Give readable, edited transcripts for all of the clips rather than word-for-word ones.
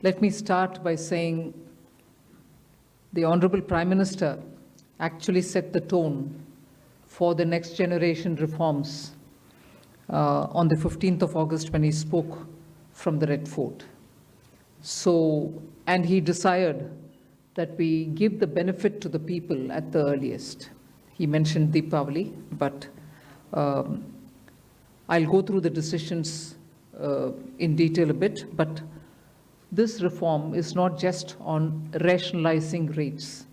Let me start by saying the Honorable Prime Minister actually set the tone for the next generation reforms on the 15th of August when he spoke from the Red Fort. And he desired that we give the benefit to the people at the earliest. He mentioned Deepavali, but I'll go through the decisions in detail a bit, but this reform is not just on rationalizing rates.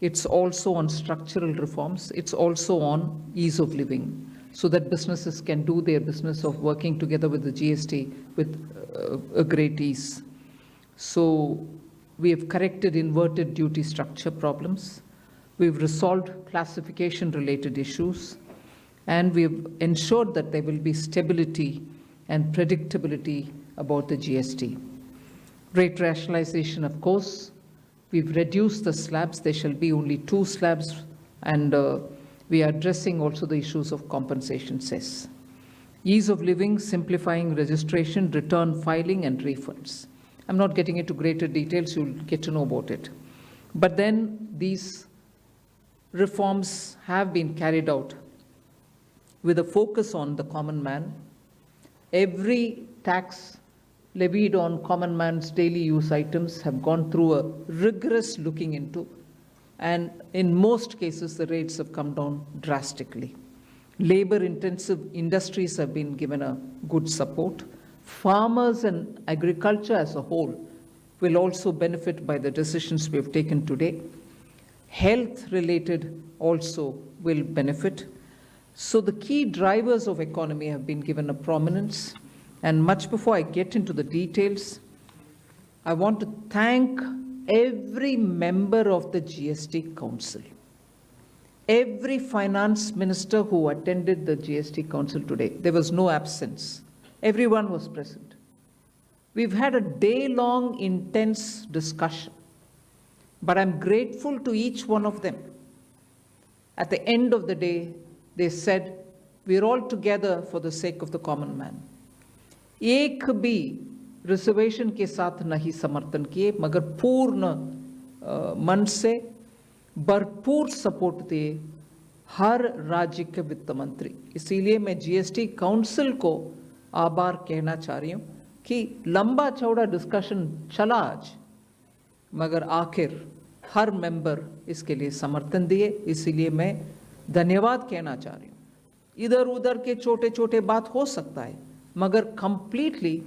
It's also on structural reforms. It's also on ease of living, so that businesses can do their business of working together with the GST with a great ease. So we have corrected inverted duty structure problems. We've resolved classification-related issues, and we've ensured that there will be stability and predictability about the GST. Rate rationalization, of course, we've reduced the slabs. There shall be only 2 slabs, and we are addressing also the issues of compensation cess. Ease of living, simplifying registration, return filing, and refunds. I'm not getting into greater details, you'll get to know about it. But then these reforms have been carried out with a focus on the common man. Every tax levied on common man's daily use items have gone through a rigorous looking into, and in most cases the rates have come down drastically. Labor-intensive industries have been given a good support. Farmers and agriculture as a whole will also benefit by the decisions we have taken today. Health-related also will benefit. So the key drivers of economy have been given a prominence. And much before I get into the details, I want to thank every member of the GST Council, every finance minister who attended the GST Council today. There was no absence. Everyone was present. We've had a day-long intense discussion, but I'm grateful to each one of them. At the end of the day, they said, we're all together for the sake of the common man. एक भी reservation के साथ नहीं समर्थन किए, मगर पूर्ण मन से भरपूर सपोर्ट दिए हर राज्य के वित्त मंत्री. इसीलिए मैं जीएसटी काउंसिल को आभार कहना चाह रही हूँ कि लंबा चौड़ा डिस्कशन चला आज, मगर आखिर हर मेंबर इसके लिए समर्थन दिए. इसीलिए मैं धन्यवाद कहना चाह रही हूँ. इधर उधर के छोटे छोटे बात हो सकता है, मगर कंप्लीटली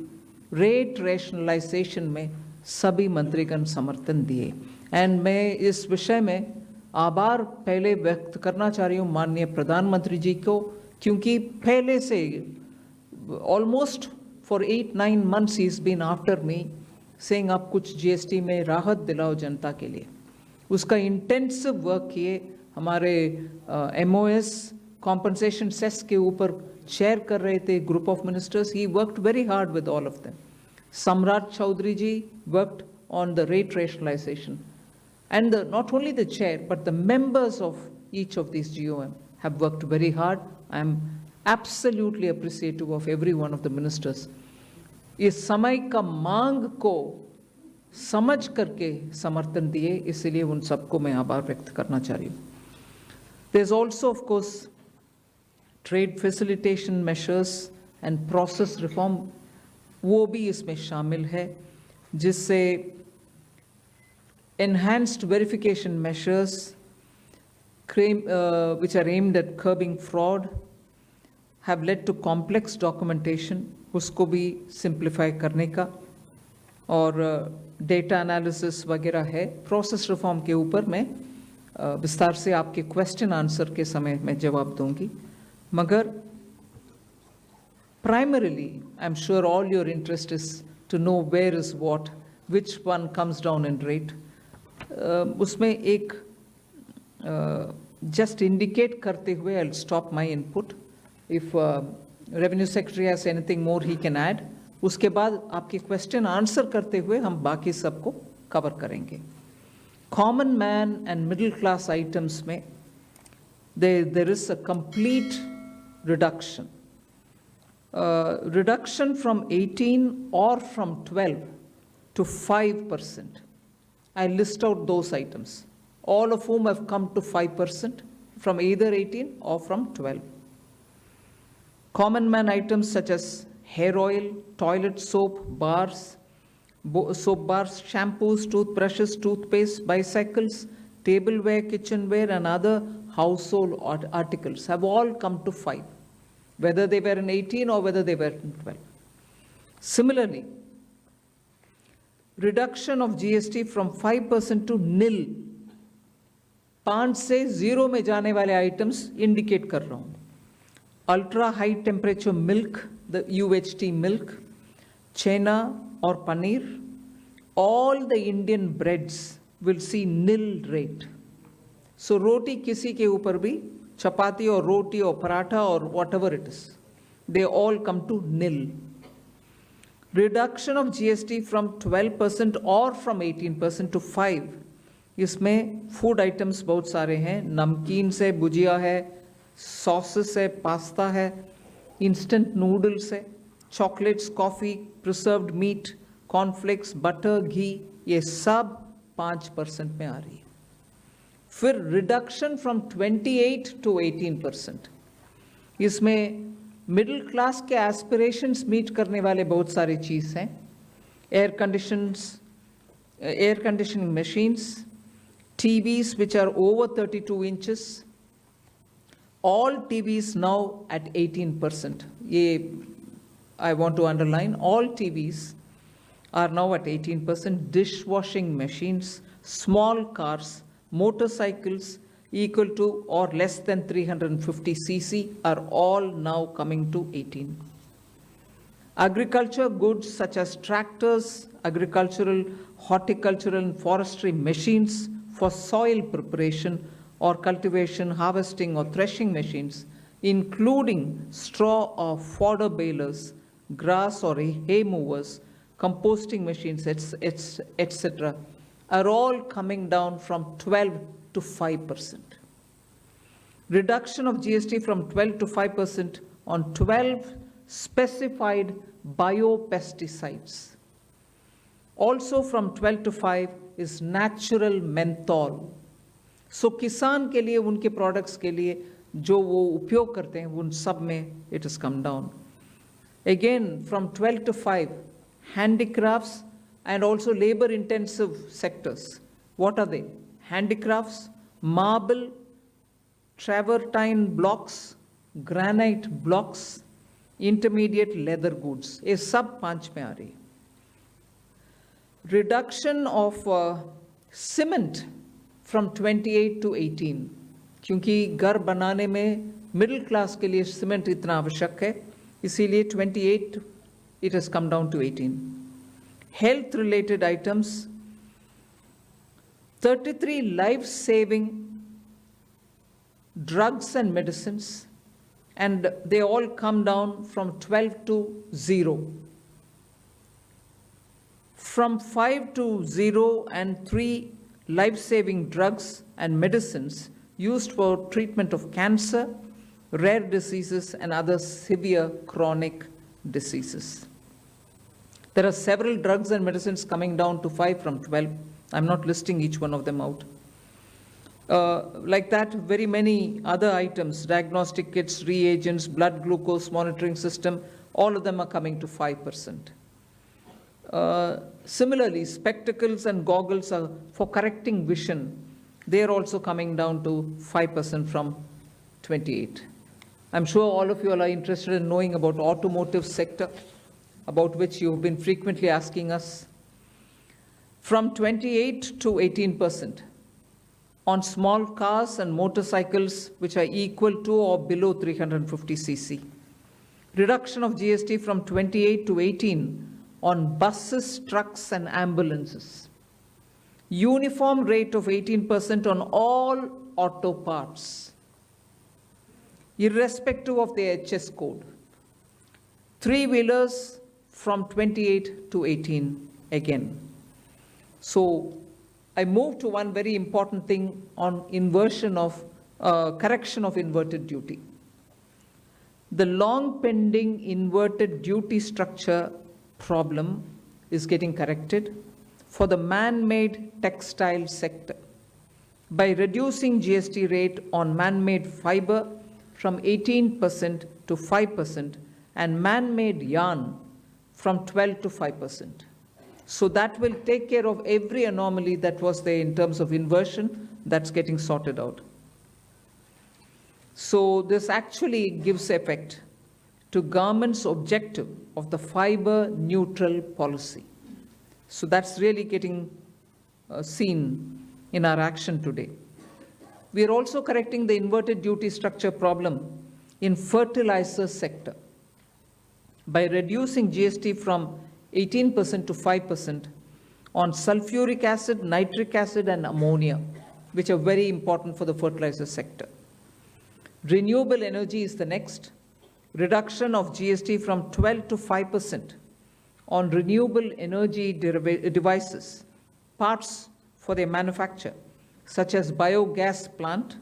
रेट रैशनलाइजेशन में सभी मंत्रीगण समर्थन दिए. एंड मैं इस विषय में आभार पहले व्यक्त करना चाह रही हूँ माननीय प्रधानमंत्री जी को, क्योंकि पहले से almost for 8-9 months he is been after me saying आप कुछ जीएसटी में राहत दिलाओ जनता के लिए. उसका इंटेंसिव वर्क किए. हमारे एमओएस कॉम्पनसेशन सेस के ऊपर चेयर कर रहे थे group of ministers. He worked very hard with all of them. सम्राट चौधरी जी worked on the rate rationalization, and not only the chair but the members of each of these GOM have worked very hard. I am absolutely appreciative of every one of the ministers. इस समय का मांग को समझ करके समर्थन दिए, इसलिए उन सबको मैं आभार व्यक्त करना चाह रही हूँ. There is also of course trade facilitation measures and process reform, वो भी इसमें शामिल है, जिससे enhanced verification measures which are aimed at curbing fraud have led to complex documentation, उसको भी simplify करने का, और data analysis वगैरह है. Process reform के ऊपर मैं विस्तार से आपके question answer के समय में जवाब दूंगी. मगर primarily, I'm sure all your interest is to know where is what, which one comes down in rate. उसमें एक just indicate करते हुए I'll stop my input. If Revenue Secretary has anything more he can add. उसके बाद आपके question answer करते हुए हम बाकी सबको cover करेंगे. Common man and middle class items में there is a complete reduction. Reduction from 18 or from 12 to 5%. I list out those items, all of whom have come to 5% from either 18 or from 12. Common man items such as hair oil, toilet soap, bars, soap bars, shampoos, toothbrushes, toothpaste, bicycles, tableware, kitchenware, and other household articles have all come to 5, whether they were in 18 or whether they were in 12. Similarly, reduction of GST from 5% to nil. 5 से 0 में जाने वाले items indicate कर रहा हूँ. Ultra high temperature milk, the UHT milk, chena or paneer, all the Indian breads will see nil rate. So roti kisi ke upar bhi, chapati or roti or paratha or whatever it is, they all come to nil. Reduction of GST from 12% or from 18% to 5. इसमें food items बहुत सारे हैं, नमकीन से भुजिया है, sauces है, pasta है, instant noodles है, chocolates, coffee, preserved meat, cornflakes, butter, ghee, ये सब 5% में आ रही है. फिर रिडक्शन फ्रॉम 28 to 18%. इसमें मिडिल क्लास के एस्पिरेशंस मीट करने वाले बहुत सारे चीज़ हैं. Air conditioning machines, TVs which are over 32 inches, all TVs now at 18%. I want to underline, all TVs are now at 18%. Dishwashing machines, small cars, motorcycles equal to or less than 350 cc are all now coming to 18. Agriculture goods such as tractors, agricultural, horticultural and forestry machines for soil preparation or cultivation, harvesting or threshing machines, including straw or fodder balers, grass or hay movers, composting machines, etc., are all coming down from 12 to 5%. Reduction of GST from 12 to 5% on 12 specified biopesticides. Also from 12 to 5 is natural menthol. So किसान के लिए, उनके products के लिए जो वो उपयोग करते हैं, उन सब में it has come down. Again, from 12 to 5, handicrafts and also labor-intensive sectors. What are they? Handicrafts, marble, travertine blocks, granite blocks, intermediate leather goods. ये सब 5 में आ रही है. Reduction of cement from 28 to 18. क्योंकि घर बनाने में middle class के लिए cement इतना आवश्यक है, इसीलिए 28 it has come down to 18. Health related items, 33 life-saving drugs and medicines, and they all come down from 12 to 0. From 5 to 0 and 3 life-saving drugs and medicines used for treatment of cancer, rare diseases, and other severe chronic diseases. There are several drugs and medicines coming down to 5 from 12. I'm not listing each one of them out. Like that, very many other items, diagnostic kits, reagents, blood glucose monitoring system, all of them are coming to 5%. Similarly, spectacles and goggles are for correcting vision. They are also coming down to 5% from 28. I'm sure all of you all are interested in knowing about automotive sector, about which you've been frequently asking us. From 28 to 18% on small cars and motorcycles which are equal to or below 350 cc. Reduction of GST from 28 to 18 on buses, trucks, and ambulances. Uniform rate of 18% on all auto parts, irrespective of the HS code. Three-wheelers from 28 to 18 again. So I move to one very important thing on inversion of, correction of inverted duty. The long pending inverted duty structure problem is getting corrected for the man-made textile sector by reducing GST rate on man-made fiber from 18% to 5% and man-made yarn from 12 to 5%. So that will take care of every anomaly that was there in terms of inversion that's getting sorted out. So this actually gives effect to government's objective of the fiber neutral policy. So that's really getting seen in our action today. We are also correcting the inverted duty structure problem in fertilizer sector by reducing GST from 18% to 5% on sulfuric acid, nitric acid, and ammonia, which are very important for the fertilizer sector. Renewable energy is the next. Reduction of GST from 12 to 5% on renewable energy devices, parts for their manufacture, such as biogas plant,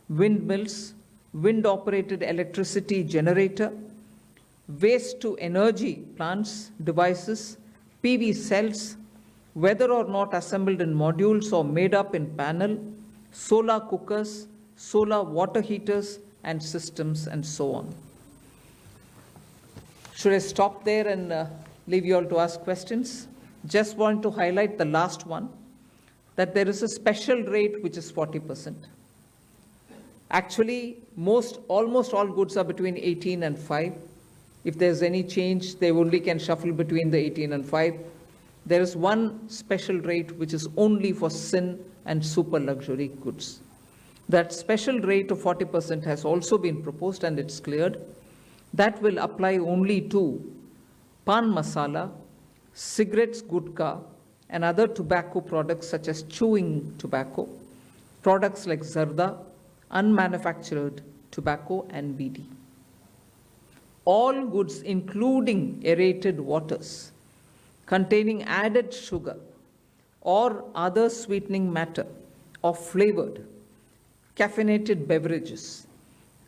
windmills, wind-operated electricity generator, waste-to-energy plants, devices, PV cells, whether or not assembled in modules or made up in panel, solar cookers, solar water heaters, and systems, and so on. Should I stop there and leave you all to ask questions? Just want to highlight the last one, that there is a special rate which is 40%. Actually, almost all goods are between 18 and 5. If there's any change, they only can shuffle between the 18 and 5. There is one special rate which is only for sin and super luxury goods. That special rate of 40% has also been proposed and it's cleared. That will apply only to pan masala, cigarettes, gutka, and other tobacco products such as chewing tobacco, products like zarda, unmanufactured tobacco, and BD. All goods, including aerated waters, containing added sugar or other sweetening matter or flavored, caffeinated beverages,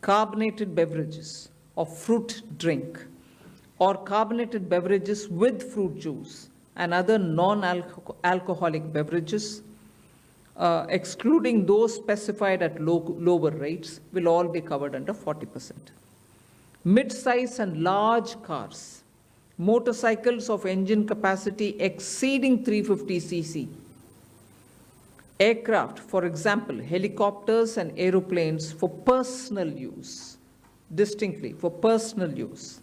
carbonated beverages, or fruit drink, or carbonated beverages with fruit juice and other non-alcoholic beverages, excluding those specified at lower rates, will all be covered under 40%. Mid-size and large cars, motorcycles of engine capacity exceeding 350 cc, aircraft, for example, helicopters and aeroplanes for personal use, distinctly for personal use,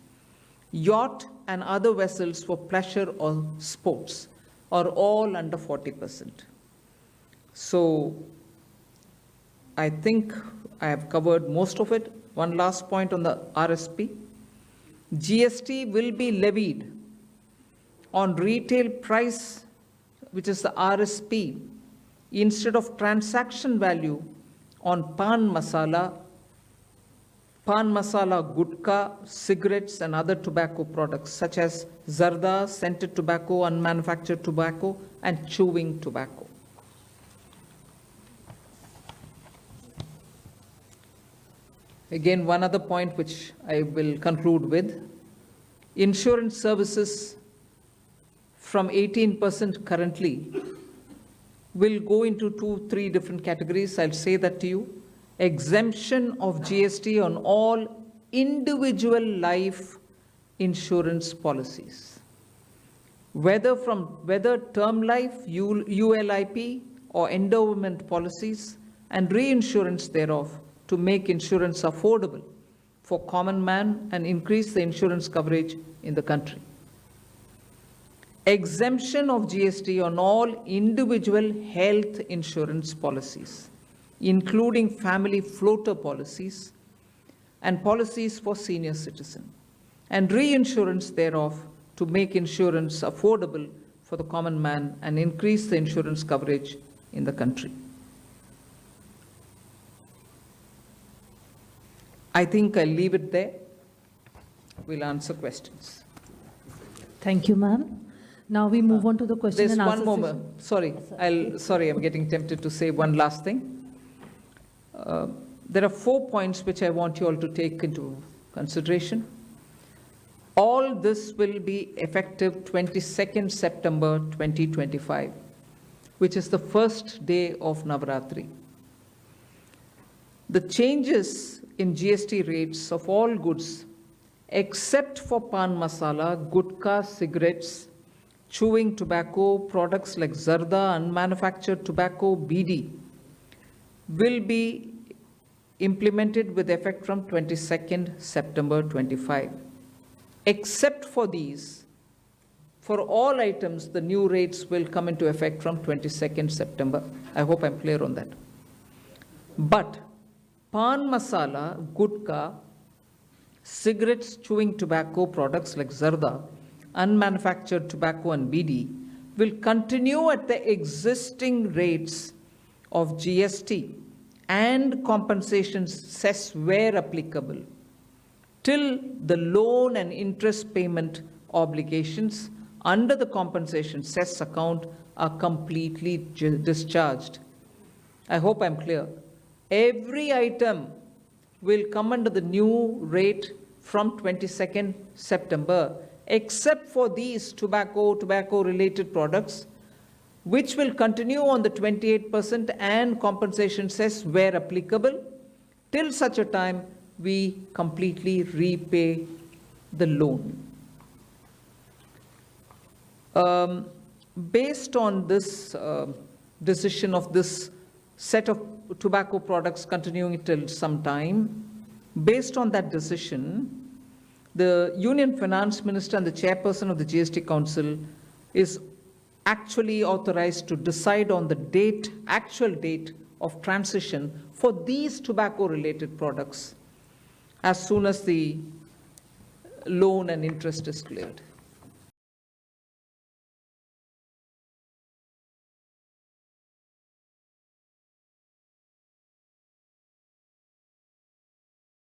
yacht and other vessels for pleasure or sports are all under 40%. So I think I have covered most of it. One last point on the RSP. GST will be levied on retail price, which is the RSP, instead of transaction value on pan masala, gutka, cigarettes, and other tobacco products such as zarda, scented tobacco, unmanufactured tobacco, and chewing tobacco. Again, one other point which I will conclude with. Insurance services from 18% currently will go into 2-3 different categories. I'll say that to you. Exemption of GST on all individual life insurance policies, whether term life, ULIP, or endowment policies, and reinsurance thereof, to make insurance affordable for common man and increase the insurance coverage in the country. Exemption of GST on all individual health insurance policies, including family floater policies and policies for senior citizens, and reinsurance thereof to make insurance affordable for the common man and increase the insurance coverage in the country. I think I'll leave it there. We'll answer questions. Thank you, ma'am. Now we move on to the question There's and answer one more. session. Sorry, I'm getting tempted to say one last thing. There are 4 points which I want you all to take into consideration. All this will be effective 22nd September 2025, which is the first day of Navaratri. The changes in GST rates of all goods, except for pan masala, gutka, cigarettes, chewing tobacco, products like zarda, unmanufactured tobacco, BD, will be implemented with effect from 22nd September 25. Except for these, for all items, the new rates will come into effect from 22nd September. I hope I'm clear on that. But pan masala, gutka, cigarettes, chewing tobacco, products like zarda, unmanufactured tobacco and BD will continue at the existing rates of GST and compensation cess where applicable till the loan and interest payment obligations under the compensation cess account are completely discharged. I hope I'm clear. Every item will come under the new rate from 22nd September, except for these tobacco-related products, which will continue on the 28% and compensation cess where applicable, till such a time we completely repay the loan. Based on this decision of this set of tobacco products continuing till some time, based on that decision, the Union Finance Minister and the Chairperson of the GST Council is actually authorized to decide on the date, actual date of transition for these tobacco-related products as soon as the loan and interest is cleared.